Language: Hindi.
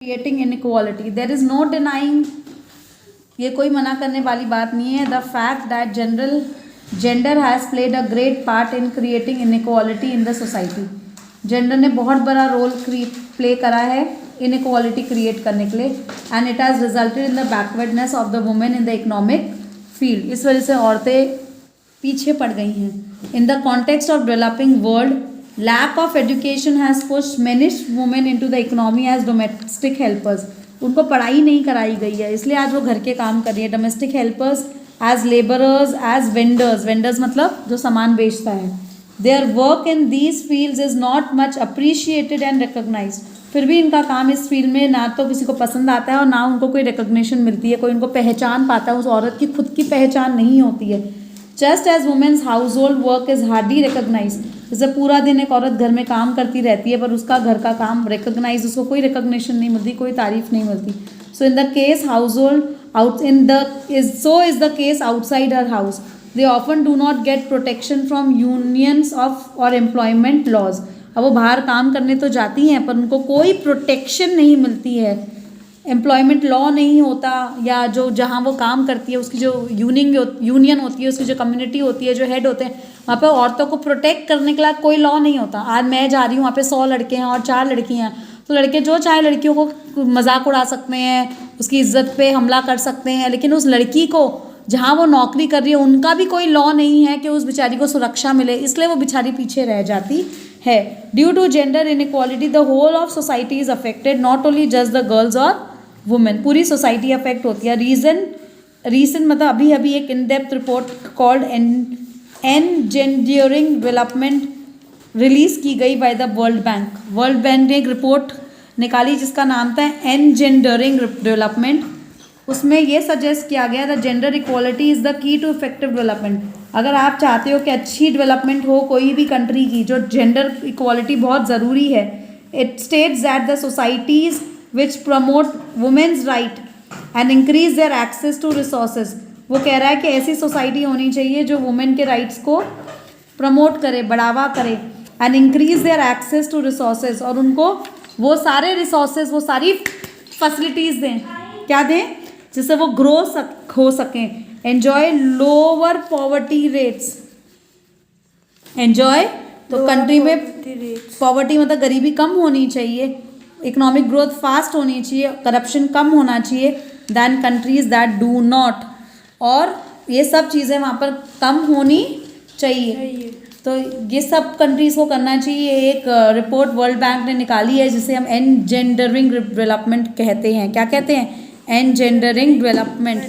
Creating inequality, there is no denying, ये कोई मना करने वाली बात नहीं है, the fact that gender has played a great part in creating inequality in the society. Gender ने बहुत बड़ा रोल प्ले करा है इनइक्वालिटी क्रिएट करने के लिए, and it has resulted in the backwardness of the women in the economic field. इस वजह से औरतें पीछे पड़ गई हैं। In the context of developing world, lack of education has pushed many women into the economy as domestic helpers. उनको पढ़ाई नहीं कराई गई है, इसलिए आज वो घर के काम कर रही है। Domestic helpers, as labourers, as vendors, vendors मतलब जो सामान बेचता है। Their work in these fields is not much appreciated and recognised. फिर भी इनका काम इस फील्ड में ना तो किसी को पसंद आता है और ना उनको कोई रिकॉग्निशन मिलती है, कोई उनको पहचान पाता है। उस औरत की खुद की पहचान नहीं होती है। Just as women's household work is hardly recognise, जैसे पूरा दिन एक औरत घर में काम करती रहती है पर उसका घर का काम रिकॉग्नाइज, उसको कोई रिकॉग्निशन नहीं मिलती, कोई तारीफ नहीं मिलती। So in the case house hold out in the is the case outside her house, they often do not get protection from unions of और एम्प्लॉयमेंट लॉज। अब वो बाहर काम करने तो जाती हैं पर उनको कोई प्रोटेक्शन नहीं मिलती है, एम्प्लॉयमेंट लॉ नहीं होता, या जो जहाँ वो काम करती है उसकी जो यूनियन होती है, उसकी जो कम्युनिटी होती है, जो हेड होते हैं, वहाँ पे औरतों को प्रोटेक्ट करने के लिए कोई लॉ नहीं होता। आज मैं जा रही हूँ, वहाँ पे 100 लड़के हैं और 4 लड़की हैं, तो लड़के जो चाहे लड़कियों को मजाक उड़ा सकते हैं, उसकी इज्जत पे हमला कर सकते हैं, लेकिन उस लड़की को जहाँ वो नौकरी कर रही है उनका भी कोई लॉ नहीं है कि उस बेचारी को सुरक्षा मिले, इसलिए वो बेचारी पीछे रह जाती है। Due to gender inequality the whole of society is affected, not only just the girls और वुमेन, पूरी सोसाइटी अफेक्ट होती है। रीजन मतलब अभी अभी एक in depth report called engendering development release की गई by the World Bank. World Bank ने एक रिपोर्ट निकाली जिसका नाम था एनजेंडरिंग डेवलपमेंट। उसमें ये सजेस्ट किया गया the gender equality is the key to effective development. अगर आप चाहते हो कि अच्छी डेवलपमेंट हो कोई भी कंट्री की, जो जेंडर इक्वालिटी बहुत ज़रूरी है। It states that the societies which promote women's right and increase their access to resources, वो कह रहा है कि ऐसी सोसाइटी होनी चाहिए जो वुमेन के राइट्स को प्रमोट करे, बढ़ावा करे, and increase their access to resources, और उनको वो सारे रिसोर्सेज, वो सारी फैसिलिटीज़ दें, क्या दें, जिससे वो हो सकें। Enjoy lower poverty rates, enjoy तो कंट्री में पॉवर्टी मतलब गरीबी कम होनी चाहिए, इकोनॉमिक ग्रोथ फास्ट होनी चाहिए, करप्शन कम होना चाहिए than countries that do not, और ये सब चीज़ें वहाँ पर कम होनी चाहिए। तो ये सब कंट्रीज़ को करना चाहिए। एक रिपोर्ट वर्ल्ड बैंक ने निकाली है जिसे हम एनजेंडरिंग डेवलपमेंट कहते हैं। क्या कहते हैं? एनजेंडरिंग डेवलपमेंट।